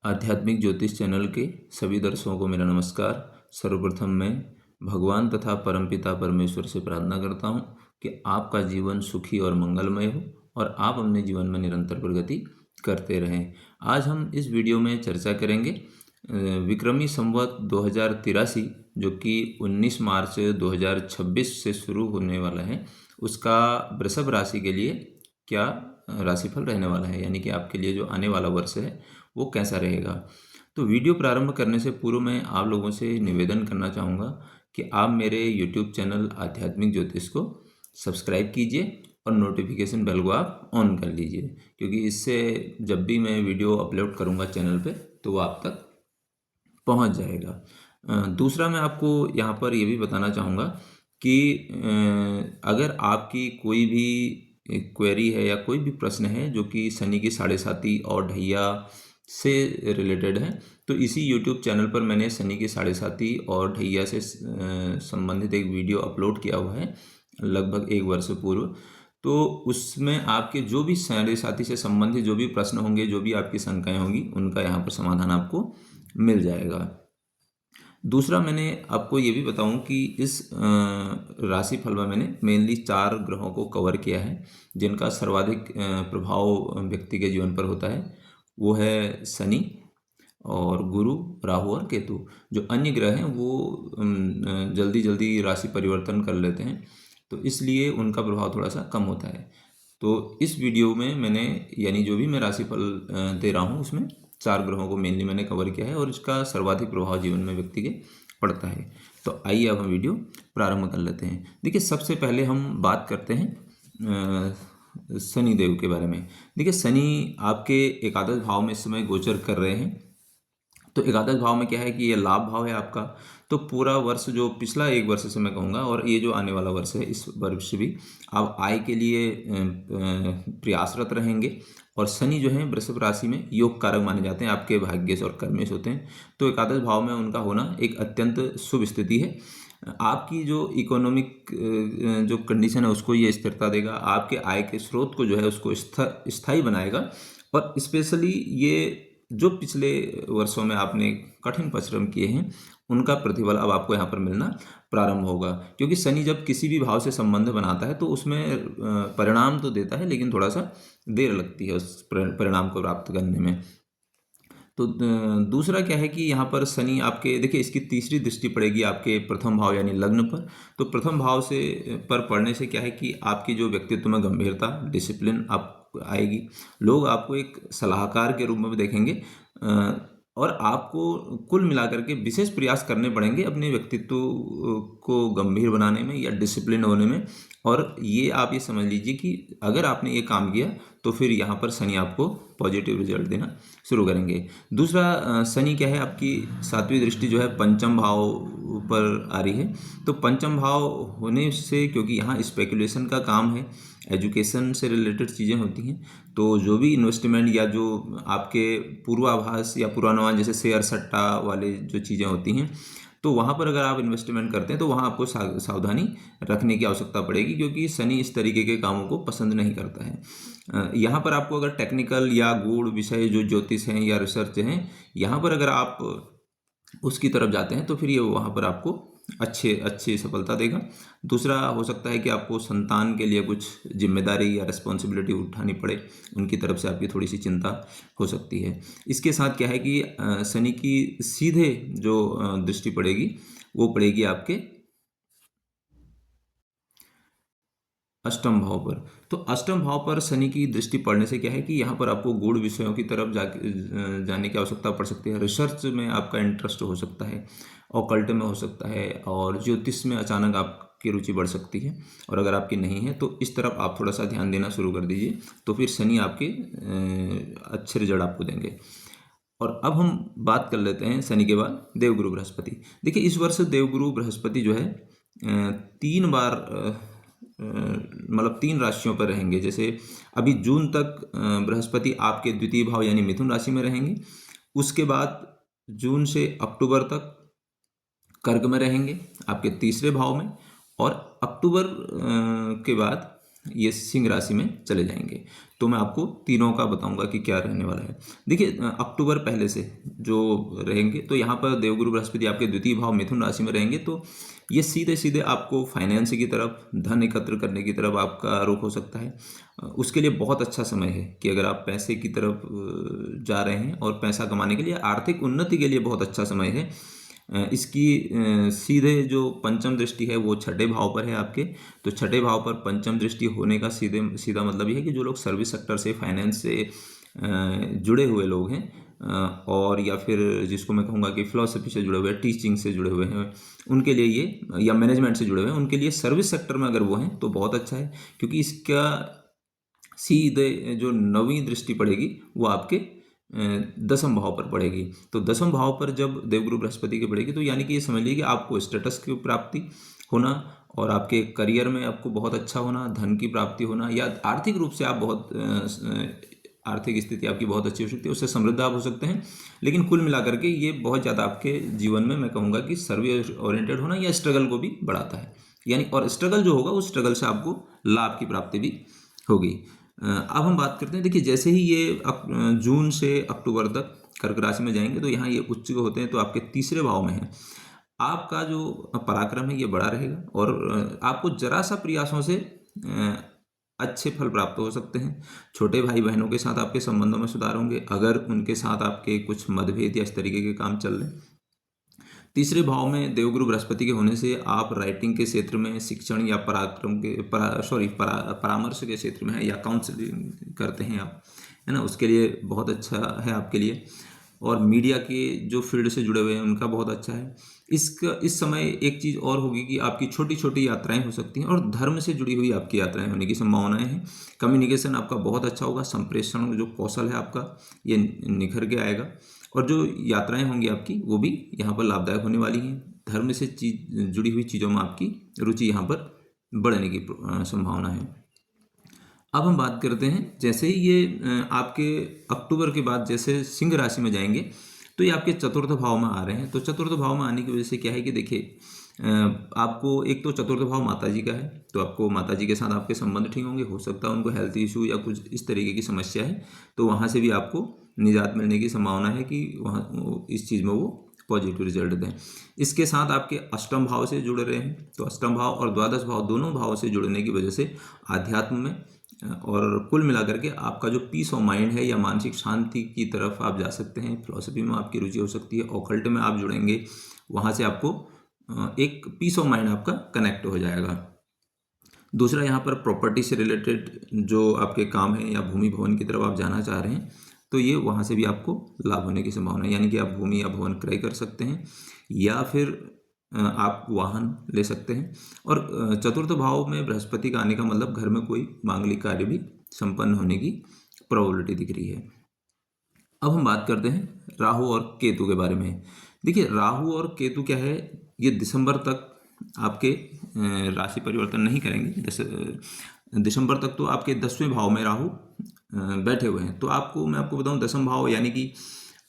आध्यात्मिक ज्योतिष चैनल के सभी दर्शकों को मेरा नमस्कार। सर्वप्रथम मैं भगवान तथा परमपिता परमेश्वर से प्रार्थना करता हूँ कि आपका जीवन सुखी और मंगलमय हो और आप अपने जीवन में निरंतर प्रगति करते रहें। आज हम इस वीडियो में चर्चा करेंगे विक्रमी संवत 2083 जो कि 19 मार्च 2026 से शुरू होने वाला है, उसका वृषभ राशि के लिए क्या राशिफल रहने वाला है, यानी कि आपके लिए जो आने वाला वर्ष है वो कैसा रहेगा। तो वीडियो प्रारंभ करने से पूर्व मैं आप लोगों से निवेदन करना चाहूँगा कि आप मेरे YouTube चैनल आध्यात्मिक ज्योतिष को सब्सक्राइब कीजिए और नोटिफिकेशन बेल को आप ऑन कर लीजिए, क्योंकि इससे जब भी मैं वीडियो अपलोड करूँगा चैनल पे तो वो आप तक पहुँच जाएगा। दूसरा मैं आपको यहाँ पर ये भी बताना चाहूँगा कि अगर आपकी कोई भी क्वेरी है या कोई भी प्रश्न है जो कि शनि की साढ़े साती और ढैया से रिलेटेड है, तो इसी YouTube चैनल पर मैंने शनि की साढ़े साती और ढैया से संबंधित एक वीडियो अपलोड किया हुआ है लगभग 1 वर्ष पूर्व। तो उसमें आपके जो भी साढ़े साती से संबंधित जो भी प्रश्न होंगे, जो भी आपकी शंकाएं होंगी, उनका यहाँ पर समाधान आपको मिल जाएगा। दूसरा मैंने आपको ये भी बताऊं कि इस राशिफल में मैंने मेनली 4 ग्रहों को कवर किया है जिनका सर्वाधिक प्रभाव व्यक्ति के जीवन पर होता है। वो है शनि और गुरु, राहु और केतु। जो अन्य ग्रह हैं वो जल्दी जल्दी राशि परिवर्तन कर लेते हैं, तो इसलिए उनका प्रभाव थोड़ा सा कम होता है। तो इस वीडियो में मैंने यानी जो भी मैं राशिफल दे रहा हूँ उसमें 4 ग्रहों को मेनली मैंने कवर किया है और इसका सर्वाधिक प्रभाव जीवन में व्यक्ति के पड़ता है। तो आइए अब हम वीडियो प्रारंभ कर लेते हैं। देखिए, सबसे पहले हम बात करते हैं शनि देव के बारे में। देखिए, शनि आपके एकादश भाव में इस समय गोचर कर रहे हैं। तो एकादश भाव में क्या है कि ये लाभ भाव है आपका। तो पूरा वर्ष, जो पिछला 1 वर्ष से मैं कहूँगा और ये जो आने वाला वर्ष है, इस वर्ष भी आप आय के लिए प्रयासरत रहेंगे। और शनि जो है वृषभ राशि में योग कारक माने जाते हैं, आपके भाग्येश और कर्मेश होते हैं। तो एकादश भाव में उनका होना एक अत्यंत शुभ स्थिति है। आपकी जो इकोनॉमिक जो कंडीशन है उसको ये स्थिरता देगा, आपके आय के स्रोत को जो है उसको स्थायी बनाएगा। और स्पेशली ये जो पिछले वर्षों में आपने कठिन परिश्रम किए हैं उनका प्रतिफल अब आपको यहाँ पर मिलना प्रारंभ होगा, क्योंकि शनि जब किसी भी भाव से संबंध बनाता है तो उसमें परिणाम तो देता है, लेकिन थोड़ा सा देर लगती है उस परिणाम को प्राप्त करने में। तो दूसरा क्या है कि यहाँ पर शनि आपके, देखिए, इसकी तीसरी दृष्टि पड़ेगी आपके प्रथम भाव यानी लग्न पर। तो प्रथम भाव से पर पड़ने से क्या है कि आपकी जो व्यक्तित्व में गंभीरता, डिसिप्लिन आप आएगी। लोग आपको एक सलाहकार के रूप में देखेंगे और आपको कुल मिलाकर के विशेष प्रयास करने पड़ेंगे अपने व्यक्तित्व को गंभीर बनाने में या डिसिप्लिन होने में। और ये आप ये समझ लीजिए कि अगर आपने ये काम किया तो फिर यहाँ पर शनि आपको पॉजिटिव रिजल्ट देना शुरू करेंगे। दूसरा, शनि क्या है, आपकी 7वीं दृष्टि जो है पंचम भाव पर आ रही है। तो पंचम भाव होने से, क्योंकि यहाँ स्पेकुलेशन का काम है, एजुकेशन से रिलेटेड चीज़ें होती हैं, तो जो भी इन्वेस्टमेंट या जो आपके पूर्वाभास या पूर्वानुमान जैसे शेयर सट्टा वाले जो चीज़ें होती हैं, तो वहाँ पर अगर आप इन्वेस्टमेंट करते हैं तो वहाँ आपको सावधानी रखने की आवश्यकता पड़ेगी, क्योंकि शनि इस तरीके के कामों को पसंद नहीं करता है। यहाँ पर आपको अगर टेक्निकल या गूढ़ विषय जो ज्योतिष हैं या रिसर्च हैं, यहाँ पर अगर आप उसकी तरफ जाते हैं तो फिर ये वहाँ पर आपको अच्छी सफलता देगा। दूसरा हो सकता है कि आपको संतान के लिए कुछ जिम्मेदारी या रिस्पॉन्सिबिलिटी उठानी पड़े, उनकी तरफ से आपकी थोड़ी सी चिंता हो सकती है। इसके साथ क्या है कि शनि की सीधे जो दृष्टि पड़ेगी वो पड़ेगी आपके अष्टम भाव पर। तो अष्टम भाव पर शनि की दृष्टि पड़ने से क्या है कि यहाँ पर आपको गूढ़ विषयों की तरफ जाने की आवश्यकता पड़ सकती है। रिसर्च में आपका इंटरेस्ट हो सकता है, ऑकल्ट में हो सकता है, और ज्योतिष में अचानक आपकी रुचि बढ़ सकती है। और अगर आपकी नहीं है तो इस तरफ आप थोड़ा सा ध्यान देना शुरू कर दीजिए, तो फिर शनि आपके अच्छे रिजल्ट आपको देंगे। और अब हम बात कर लेते हैं शनि के बाद देवगुरु बृहस्पति। देखिए, इस वर्ष देवगुरु बृहस्पति जो है 3 बार मतलब 3 राशियों पर रहेंगे। जैसे अभी जून तक बृहस्पति आपके द्वितीय भाव यानी मिथुन राशि में रहेंगे। उसके बाद जून से अक्टूबर तक कर्क में रहेंगे आपके तीसरे भाव में। और अक्टूबर के बाद ये सिंह राशि में चले जाएंगे। तो मैं आपको तीनों का बताऊंगा कि क्या रहने वाला है। देखिए अक्टूबर पहले से जो रहेंगे, तो यहाँ पर देवगुरु बृहस्पति आपके द्वितीय भाव मिथुन राशि में रहेंगे, तो ये सीधे सीधे आपको फाइनेंस की तरफ, धन एकत्र करने की तरफ आपका रुख हो सकता है। उसके लिए बहुत अच्छा समय है कि अगर आप पैसे की तरफ जा रहे हैं और पैसा कमाने के लिए, आर्थिक उन्नति के लिए बहुत अच्छा समय है। इसकी सीधे जो पंचम दृष्टि है वो छठे भाव पर है आपके। तो छठे भाव पर पंचम दृष्टि होने का सीधा मतलब ये है कि जो लोग सर्विस सेक्टर से, फाइनेंस से जुड़े हुए लोग हैं, और या फिर जिसको मैं कहूँगा कि फिलॉसफी से जुड़े हुए हैं, टीचिंग से जुड़े हुए हैं, उनके लिए ये, या मैनेजमेंट से जुड़े हुए हैं, उनके लिए सर्विस सेक्टर में अगर वो हैं तो बहुत अच्छा है। क्योंकि इसका सीधे जो नवीं दृष्टि पड़ेगी वो आपके दसम भाव पर पड़ेगी। तो दसम भाव पर जब देवगुरु बृहस्पति की पड़ेगी, तो यानी कि ये समझ लीजिए कि आपको स्टेटस की प्राप्ति होना, और आपके करियर में आपको बहुत अच्छा होना, धन की प्राप्ति होना, या आर्थिक रूप से आप बहुत आर्थिक स्थिति आपकी बहुत अच्छी हो सकती है, उससे समृद्ध आप हो सकते हैं। लेकिन कुल मिलाकर के ये बहुत ज़्यादा आपके जीवन में मैं कहूँगा कि सर्विस ओरिएंटेड होना या स्ट्रगल को भी बढ़ाता है, यानी, और स्ट्रगल जो होगा उस स्ट्रगल से आपको लाभ की प्राप्ति भी होगी। अब हम बात करते हैं, देखिए जैसे ही ये जून से अक्टूबर तक कर्क राशि में जाएंगे, तो यहाँ ये उच्च होते हैं, तो आपके तीसरे भाव में है। आपका जो पराक्रम है ये बड़ा रहेगा, और आपको जरा सा प्रयासों से अच्छे फल प्राप्त हो सकते हैं। छोटे भाई बहनों के साथ आपके संबंधों में सुधार होंगे, अगर उनके साथ आपके कुछ मतभेद या इस तरीके के काम चल रहे हैं। तीसरे भाव में देवगुरु बृहस्पति के होने से आप राइटिंग के क्षेत्र में, शिक्षण या परामर्श के क्षेत्र में है, या काउंसलिंग करते हैं आप, है ना, उसके लिए बहुत अच्छा है आपके लिए। और मीडिया के जो फील्ड से जुड़े हुए हैं उनका बहुत अच्छा है। इस समय एक चीज़ और होगी कि आपकी छोटी छोटी यात्राएं हो सकती हैं, और धर्म से जुड़ी हुई आपकी यात्राएं होने की संभावनाएं हैं। कम्युनिकेशन आपका बहुत अच्छा होगा, संप्रेषण जो कौशल है आपका ये निखर के आएगा, और जो यात्राएं होंगी आपकी वो भी यहाँ पर लाभदायक होने वाली हैं। धर्म से जुड़ी हुई चीज़ों में आपकी रुचि यहाँ पर बढ़ने की संभावना है। अब हम बात करते हैं, जैसे ही ये आपके अक्टूबर के बाद जैसे सिंह राशि में जाएंगे, तो ये आपके चतुर्थ भाव में आ रहे हैं। तो चतुर्थ भाव में आने की वजह से क्या है कि देखिए, आपको एक तो चतुर्थ भाव माता जी का है, तो आपको माता जी के साथ आपके संबंध ठीक होंगे। हो सकता है उनको हेल्थ इशू या कुछ इस तरीके की समस्या है, तो वहाँ से भी आपको निजात मिलने की संभावना है कि वहाँ इस चीज़ में वो पॉजिटिव रिजल्ट दें। इसके साथ आपके अष्टम भाव से जुड़ रहे हैं, तो अष्टम भाव और द्वादश भाव दोनों भाव से जुड़ने की वजह से आध्यात्म में, और कुल मिलाकर के आपका जो पीस ऑफ माइंड है या मानसिक शांति की तरफ आप जा सकते हैं। फिलॉसफी में आपकी रुचि हो सकती है, ऑकल्ट में आप जुड़ेंगे, वहाँ से आपको एक पीस ऑफ माइंड आपका कनेक्ट हो जाएगा। दूसरा, यहाँ पर प्रॉपर्टी से रिलेटेड जो आपके काम हैं या भूमि भवन की तरफ आप जाना चाह रहे हैं, तो ये वहाँ से भी आपको लाभ होने की संभावना है, यानी कि आप भूमि या भवन क्रय कर सकते हैं, या फिर आप वाहन ले सकते हैं। और चतुर्थ भाव में बृहस्पति का आने का मतलब घर में कोई मांगलिक कार्य भी संपन्न होने की प्रोबेबिलिटी दिख रही है। अब हम बात करते हैं राहु और केतु के बारे में। देखिए राहु और केतु क्या है, ये दिसंबर तक आपके राशि परिवर्तन नहीं करेंगे। दिसंबर तक तो आपके 10वें भाव में राहु बैठे हुए हैं। तो मैं आपको बताऊं, दसम भाव यानी कि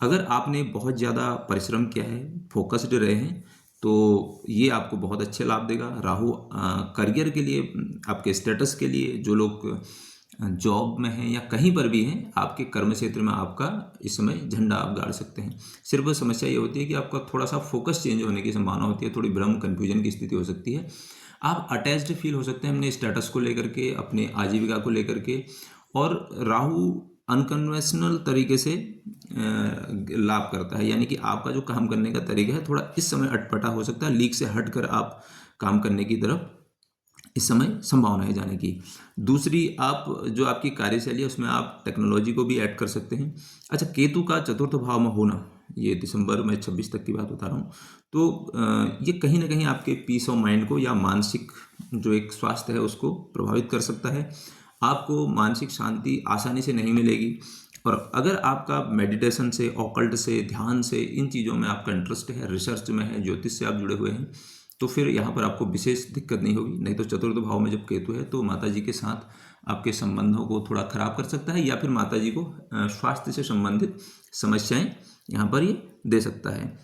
अगर आपने बहुत ज़्यादा परिश्रम किया है, फोकस्ड रहे हैं, तो ये आपको बहुत अच्छे लाभ देगा। राहु करियर के लिए, आपके स्टेटस के लिए, जो लोग जॉब में हैं या कहीं पर भी हैं, आपके कर्म क्षेत्र में आपका इस समय झंडा आप गाड़ सकते हैं। सिर्फ समस्या ये होती है कि आपका थोड़ा सा फोकस चेंज होने की संभावना होती है, थोड़ी भ्रम कन्फ्यूजन की स्थिति हो सकती है। आप अटैच्ड फील हो सकते हैं अपने स्टेटस को लेकर के, अपने आजीविका को लेकर के, और राहु अनकन्वेंशनल तरीके से लाभ करता है, यानी कि आपका जो काम करने का तरीका है थोड़ा इस समय अटपटा हो सकता है, लीक से हटकर आप काम करने की तरफ इस समय संभावना है जाने की। दूसरी, आप जो आपकी कार्यशैली है उसमें आप टेक्नोलॉजी को भी ऐड कर सकते हैं। अच्छा, केतु का चतुर्थ भाव में होना, ये दिसंबर में 26 तक की बात बता रहा हूँ, तो ये कहीं ना कहीं आपके पीस ऑफ माइंड को या मानसिक जो एक स्वास्थ्य है उसको प्रभावित कर सकता है। आपको मानसिक शांति आसानी से नहीं मिलेगी, और अगर आपका मेडिटेशन से, ऑकल्ट से, ध्यान से, इन चीज़ों में आपका इंटरेस्ट है, रिसर्च में है, ज्योतिष से आप जुड़े हुए हैं, तो फिर यहाँ पर आपको विशेष दिक्कत नहीं होगी। नहीं तो चतुर्थ भाव में जब केतु है तो माता जी के साथ आपके संबंधों को थोड़ा खराब कर सकता है, या फिर माता जी को स्वास्थ्य से संबंधित समस्याएं यहाँ पर ये दे सकता है।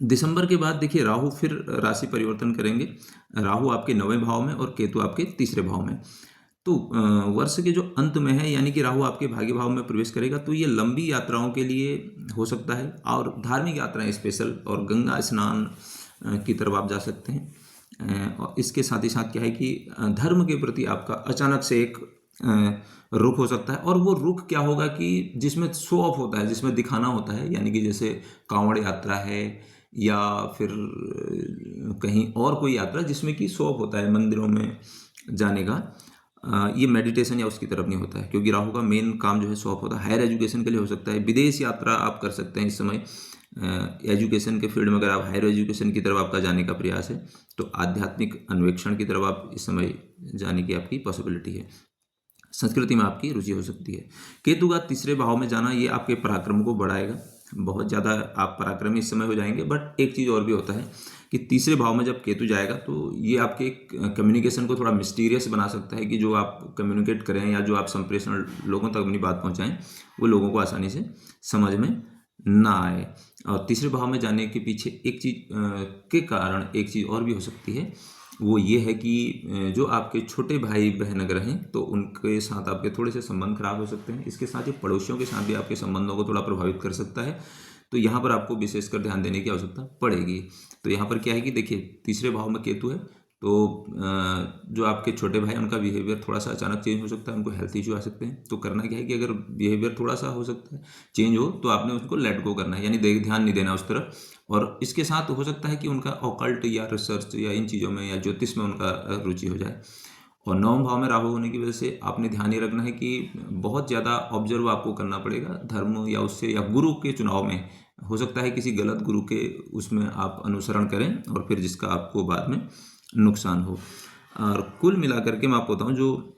दिसंबर के बाद देखिए राहु फिर राशि परिवर्तन करेंगे। राहु आपके 9वें भाव में और केतु आपके तीसरे भाव में। तो वर्ष के जो अंत में है, यानी कि राहु आपके भाग्य भाव में प्रवेश करेगा, तो ये लंबी यात्राओं के लिए हो सकता है, और धार्मिक यात्राएं स्पेशल, और गंगा स्नान की तरफ आप जा सकते हैं। और इसके साथ ही साथ क्या है कि धर्म के प्रति आपका अचानक से एक रुख हो सकता है, और वो रुख क्या होगा कि जिसमें शो ऑफ होता है, जिसमें दिखाना होता है, यानी कि जैसे कांवड़ यात्रा है, या फिर कहीं और कोई यात्रा जिसमें कि शो ऑफ होता है मंदिरों में जाने का। ये मेडिटेशन या उसकी तरफ नहीं होता है, क्योंकि राहु का मेन काम जो है शो ऑफ होता है। हायर एजुकेशन के लिए हो सकता है, विदेश यात्रा आप कर सकते हैं इस समय। एजुकेशन के फील्ड में अगर आप हायर एजुकेशन की तरफ आपका जाने का प्रयास है, तो आध्यात्मिक अन्वेषण की तरफ आप इस समय जाने की आपकी पॉसिबिलिटी है। संस्कृति में आपकी रुचि हो सकती है। केतु का तीसरे भाव में जाना ये आपके पराक्रम को बढ़ाएगा, बहुत ज़्यादा आप पराक्रमी इस समय हो जाएंगे। बट एक चीज़ और भी होता है कि तीसरे भाव में जब केतु जाएगा, तो ये आपके कम्युनिकेशन को थोड़ा मिस्टीरियस बना सकता है, कि जो आप कम्युनिकेट करें या जो आप संप्रेषण लोगों तक अपनी बात पहुंचाएं, वो लोगों को आसानी से समझ में ना आए। और तीसरे भाव में जाने के पीछे एक चीज़ के कारण एक चीज़ और भी हो सकती है, वो ये है कि जो आपके छोटे भाई बहन अगर हैं, तो उनके साथ आपके थोड़े से संबंध खराब हो सकते हैं। इसके साथ ही पड़ोसियों के साथ भी आपके संबंधों को थोड़ा प्रभावित कर सकता है, तो यहाँ पर आपको विशेषकर ध्यान देने की आवश्यकता पड़ेगी। तो यहाँ पर क्या है कि देखिए, तीसरे भाव में केतु है, तो जो आपके छोटे भाई उनका बिहेवियर थोड़ा सा अचानक चेंज हो सकता है, उनको हेल्थ इश्यू आ सकते हैं। तो करना क्या है कि अगर बिहेवियर थोड़ा सा हो सकता है चेंज हो, तो आपने उसको लेट गो करना है, यानी ध्यान नहीं देना उस तरफ। और इसके साथ हो सकता है कि उनका ऑकल्ट या रिसर्च या इन चीज़ों में या ज्योतिष में उनका रुचि हो जाए। और नवम भाव में राहु होने की वजह से आपने ध्यान ये रखना है कि बहुत ज़्यादा ऑब्जर्व आपको करना पड़ेगा धर्म या उससे, या गुरु के चुनाव में हो सकता है किसी गलत गुरु के उसमें आप अनुसरण करें, और फिर जिसका आपको बाद में नुकसान हो। और कुल मिलाकर के मैं आपको बताऊँ, जो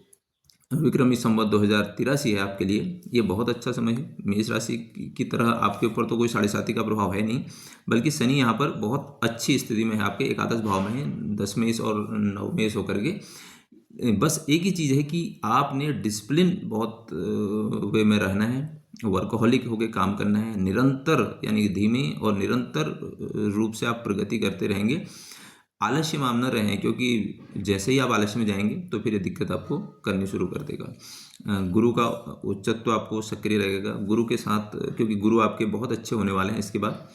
विक्रमी संवत 2083 है आपके लिए, ये बहुत अच्छा समय है। मेष राशि की तरह आपके ऊपर तो कोई 7.5 का प्रभाव है नहीं, बल्कि शनि यहाँ पर बहुत अच्छी स्थिति में है, आपके एकादश भाव में है, 10 मेष और 9 मेष होकर के। बस एक ही चीज़ है कि आपने डिसिप्लिन बहुत वे में रहना है, वर्कहोलिक होकर काम करना है, निरंतर, यानी धीमे और निरंतर रूप से आप प्रगति करते रहेंगे। आलस्य में आप न रहें, क्योंकि जैसे ही आप आलस्य में जाएंगे, तो फिर ये दिक्कत आपको करनी शुरू कर देगा। गुरु का उच्चत्व आपको सक्रिय रहेगा गुरु के साथ, क्योंकि गुरु आपके बहुत अच्छे होने वाले हैं। इसके बाद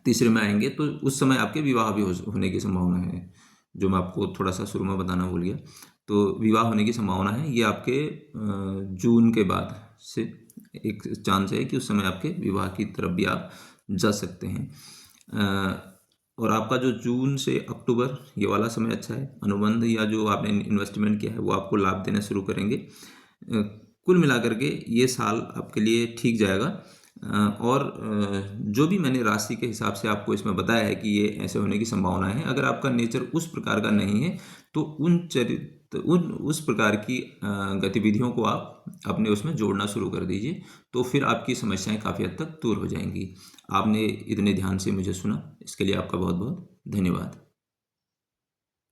तीसरे में आएंगे, तो उस समय आपके विवाह भी होने की संभावना है, जो मैं आपको थोड़ा सा शुरू में बताना भूल गया। तो विवाह होने की संभावना है, ये आपके जून के बाद से एक चांस है कि उस समय आपके विवाह की तरफ भी आप जा सकते हैं। और आपका जो जून से अक्टूबर ये वाला समय अच्छा है, अनुबंध या जो आपने इन्वेस्टमेंट किया है वो आपको लाभ देना शुरू करेंगे। कुल मिलाकर के ये साल आपके लिए ठीक जाएगा। और जो भी मैंने राशि के हिसाब से आपको इसमें बताया है कि ये ऐसे होने की संभावना है, अगर आपका नेचर उस प्रकार का नहीं है, तो उस प्रकार की गतिविधियों को आप अपने उसमें जोड़ना शुरू कर दीजिए, तो फिर आपकी समस्याएं काफ़ी हद तक दूर हो जाएंगी। आपने इतने ध्यान से मुझे सुना, इसके लिए आपका बहुत बहुत धन्यवाद।